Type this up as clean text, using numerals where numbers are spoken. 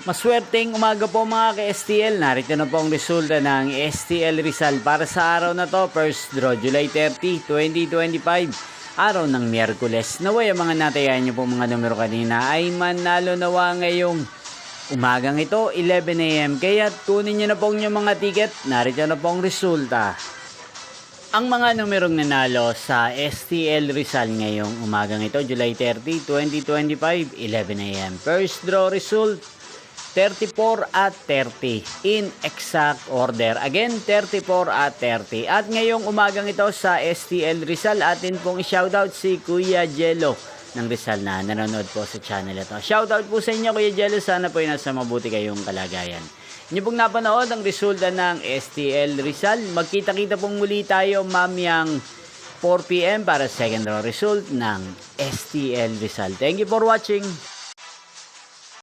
Maswerteng umaga po mga ka-STL. Narito na po ang resulta ng STL Rizal para sa araw na to. First draw, July 30, 2025. Araw ng Miyerkules. Naway ang mga natayan nyo po mga numero kanina ay manalo nawa ngayong umagang ito, 11 AM. Kaya kunin nyo na po yung mga ticket. Narito na po ang resulta. Ang mga numerong nanalo sa STL Rizal ngayong umagang ito, July 30, 2025, 11 AM. First draw result, 34 at 30 in exact order. Again, 34 at 30. At ngayong umagang ito sa STL Rizal, atin pong i-shoutout si Kuya Jello ng Rizal na nanonood po sa channel ito. Shoutout po sa inyo Kuya Jello, sana po nasa mabuti kayong kalagayan. Inyo pong napanood ang resulta ng STL Rizal. Magkita-kita pong muli tayo mamayang 4 PM para second draw result ng STL Rizal. Thank you for watching.